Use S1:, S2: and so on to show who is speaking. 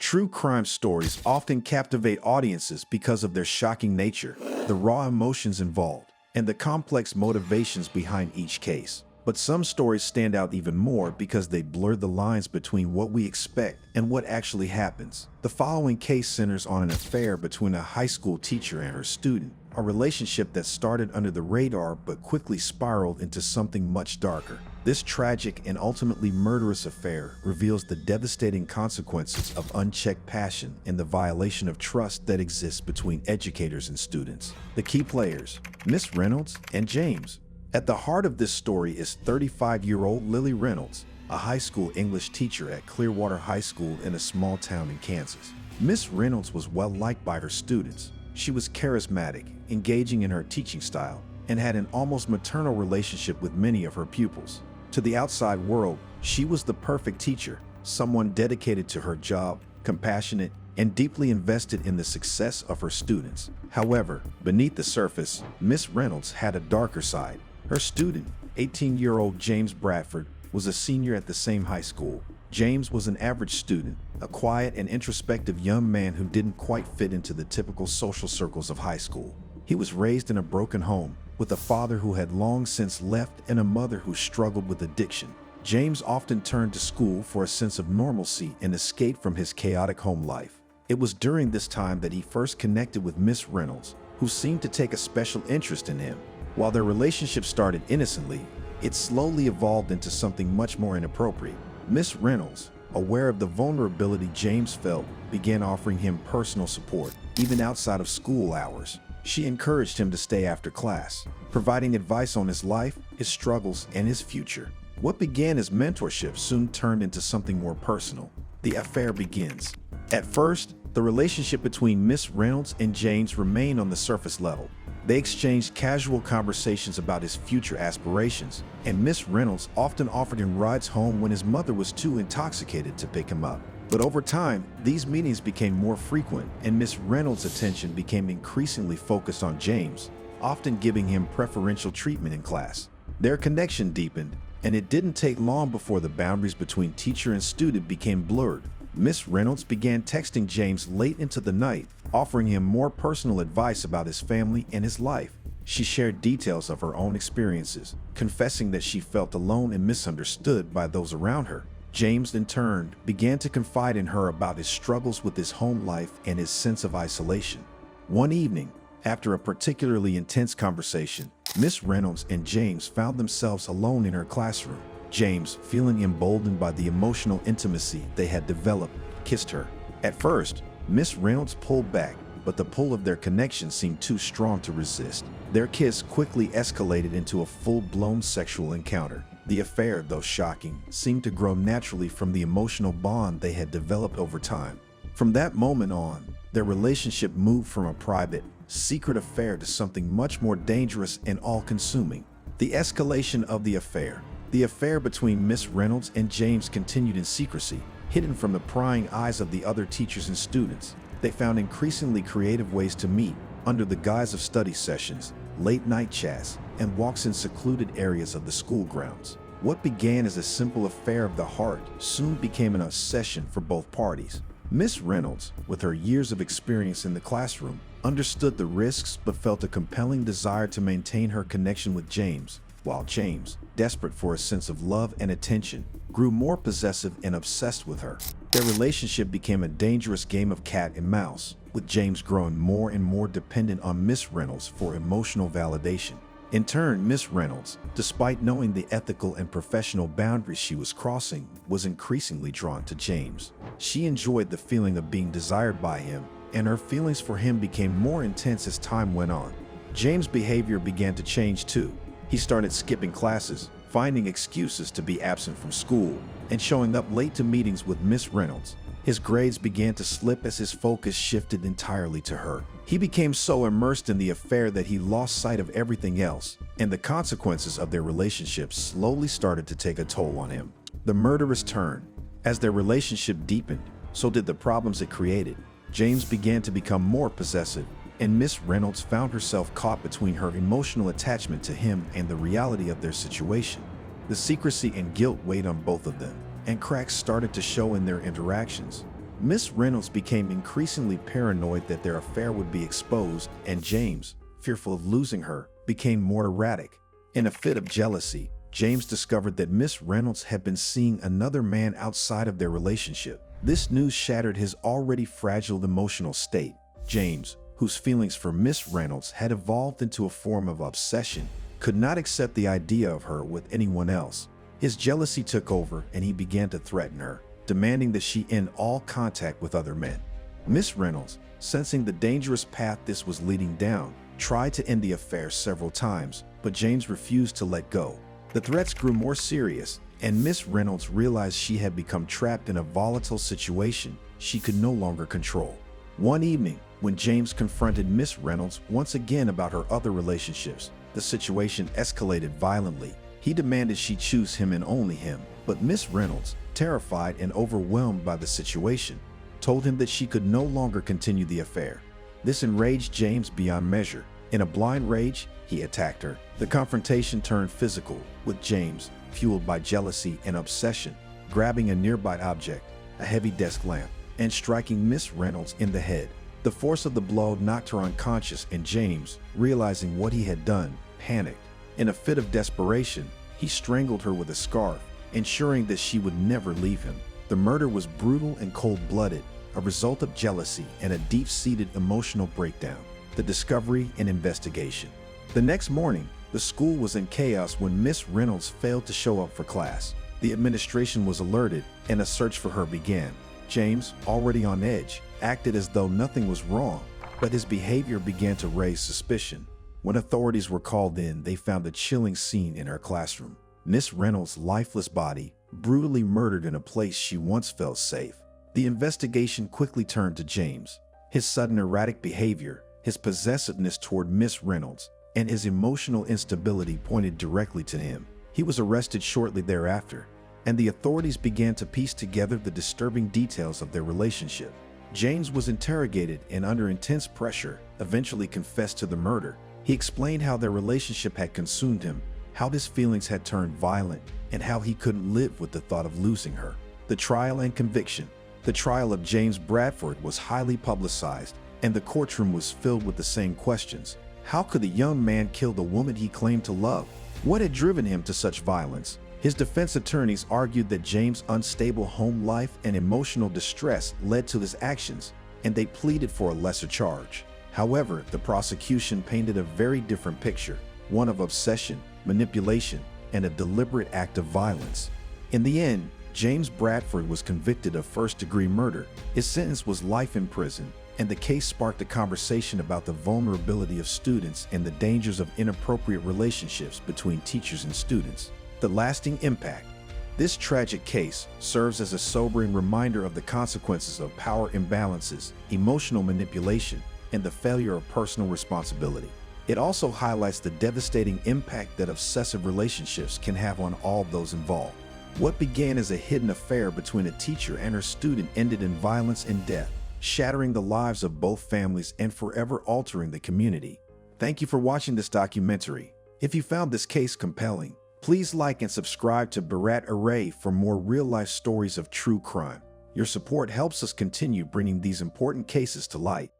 S1: True crime stories often captivate audiences because of their shocking nature, the raw emotions involved, and the complex motivations behind each case. But some stories stand out even more because they blur the lines between what we expect and what actually happens. The following case centers on an affair between a high school teacher and her student, a relationship that started under the radar but quickly spiraled into something much darker. This tragic and ultimately murderous affair reveals the devastating consequences of unchecked passion and the violation of trust that exists between educators and students. The key players, Miss Reynolds and James. At the heart of this story is 35-year-old Lily Reynolds, a high school English teacher at Clearwater High School in a small town in Kansas. Miss Reynolds was well liked by her students. She was charismatic, engaging in her teaching style, and had an almost maternal relationship with many of her pupils. To the outside world, she was the perfect teacher, someone dedicated to her job, compassionate, and deeply invested in the success of her students. However, beneath the surface, Miss Reynolds had a darker side. Her student, 18-year-old James Bradford, was a senior at the same high school. James was an average student, a quiet and introspective young man who didn't quite fit into the typical social circles of high school. He was raised in a broken home, with a father who had long since left and a mother who struggled with addiction. James often turned to school for a sense of normalcy and escape from his chaotic home life. It was during this time that he first connected with Miss Reynolds, who seemed to take a special interest in him. While their relationship started innocently, it slowly evolved into something much more inappropriate. Miss Reynolds, aware of the vulnerability James felt, began offering him personal support, even outside of school hours. She encouraged him to stay after class, providing advice on his life, his struggles, and his future. What began as mentorship soon turned into something more personal. The affair begins. At first, the relationship between Miss Reynolds and James remained on the surface level. They exchanged casual conversations about his future aspirations, and Miss Reynolds often offered him rides home when his mother was too intoxicated to pick him up. But over time, these meetings became more frequent, and Miss Reynolds' attention became increasingly focused on James, often giving him preferential treatment in class. Their connection deepened, and it didn't take long before the boundaries between teacher and student became blurred. Miss Reynolds began texting James late into the night, offering him more personal advice about his family and his life. She shared details of her own experiences, confessing that she felt alone and misunderstood by those around her. James, in turn, began to confide in her about his struggles with his home life and his sense of isolation. One evening, after a particularly intense conversation, Miss Reynolds and James found themselves alone in her classroom. James, feeling emboldened by the emotional intimacy they had developed, kissed her. At first, Miss Reynolds pulled back, but the pull of their connection seemed too strong to resist. Their kiss quickly escalated into a full-blown sexual encounter. The affair, though shocking, seemed to grow naturally from the emotional bond they had developed over time. From that moment on, their relationship moved from a private, secret affair to something much more dangerous and all-consuming. The escalation of the affair. The affair between Miss Reynolds and James continued in secrecy, hidden from the prying eyes of the other teachers and students. They found increasingly creative ways to meet, under the guise of study sessions, late-night chats, and walks in secluded areas of the school grounds. What began as a simple affair of the heart soon became an obsession for both parties. Miss Reynolds, with her years of experience in the classroom, understood the risks but felt a compelling desire to maintain her connection with James, while James, desperate for a sense of love and attention, grew more possessive and obsessed with her. Their relationship became a dangerous game of cat and mouse, with James growing more and more dependent on Miss Reynolds for emotional validation. In turn, Miss Reynolds, despite knowing the ethical and professional boundaries she was crossing, was increasingly drawn to James. She enjoyed the feeling of being desired by him, and her feelings for him became more intense as time went on. James' behavior began to change too. He started skipping classes, finding excuses to be absent from school, and showing up late to meetings with Miss Reynolds. His grades began to slip as his focus shifted entirely to her. He became so immersed in the affair that he lost sight of everything else, and the consequences of their relationship slowly started to take a toll on him. The murderous turn. As their relationship deepened, so did the problems it created. James began to become more possessive, and Miss Reynolds found herself caught between her emotional attachment to him and the reality of their situation. The secrecy and guilt weighed on both of them, and cracks started to show in their interactions. Miss Reynolds became increasingly paranoid that their affair would be exposed, and James, fearful of losing her, became more erratic. In a fit of jealousy, James discovered that Miss Reynolds had been seeing another man outside of their relationship. This news shattered his already fragile emotional state. James, whose feelings for Miss Reynolds had evolved into a form of obsession, could not accept the idea of her with anyone else. His jealousy took over and he began to threaten her, demanding that she end all contact with other men. Miss Reynolds, sensing the dangerous path this was leading down, tried to end the affair several times, but James refused to let go. The threats grew more serious, and Miss Reynolds realized she had become trapped in a volatile situation she could no longer control. One evening, when James confronted Miss Reynolds once again about her other relationships, the situation escalated violently. He demanded she choose him and only him, but Miss Reynolds, terrified and overwhelmed by the situation, told him that she could no longer continue the affair. This enraged James beyond measure. In a blind rage, he attacked her. The confrontation turned physical, with James, fueled by jealousy and obsession, grabbing a nearby object, a heavy desk lamp, and striking Miss Reynolds in the head. The force of the blow knocked her unconscious, and James, realizing what he had done, panicked. In a fit of desperation, he strangled her with a scarf, ensuring that she would never leave him. The murder was brutal and cold-blooded, a result of jealousy and a deep-seated emotional breakdown. The discovery and investigation. The next morning, the school was in chaos when Miss Reynolds failed to show up for class. The administration was alerted, and a search for her began. James, already on edge, acted as though nothing was wrong, but his behavior began to raise suspicion. When authorities were called in, they found a chilling scene in her classroom. Miss Reynolds' lifeless body, brutally murdered in a place she once felt safe. The investigation quickly turned to James. His sudden erratic behavior, his possessiveness toward Miss Reynolds, and his emotional instability pointed directly to him. He was arrested shortly thereafter, and the authorities began to piece together the disturbing details of their relationship. James was interrogated and, under intense pressure, eventually confessed to the murder. He explained how their relationship had consumed him, how his feelings had turned violent, and how he couldn't live with the thought of losing her. The trial and conviction. The trial of James Bradford was highly publicized, and the courtroom was filled with the same questions. How could the young man kill the woman he claimed to love? What had driven him to such violence? His defense attorneys argued that James' unstable home life and emotional distress led to his actions, and they pleaded for a lesser charge. However, the prosecution painted a very different picture, one of obsession, manipulation, and a deliberate act of violence. In the end, James Bradford was convicted of first-degree murder. His sentence was life in prison, and the case sparked a conversation about the vulnerability of students and the dangers of inappropriate relationships between teachers and students. The lasting impact. This tragic case serves as a sobering reminder of the consequences of power imbalances, emotional manipulation, and the failure of personal responsibility. It also highlights the devastating impact that obsessive relationships can have on all those involved. What began as a hidden affair between a teacher and her student ended in violence and death, shattering the lives of both families and forever altering the community. Thank you for watching this documentary. If you found this case compelling, please like and subscribe to Barat Array for more real-life stories of true crime. Your support helps us continue bringing these important cases to light.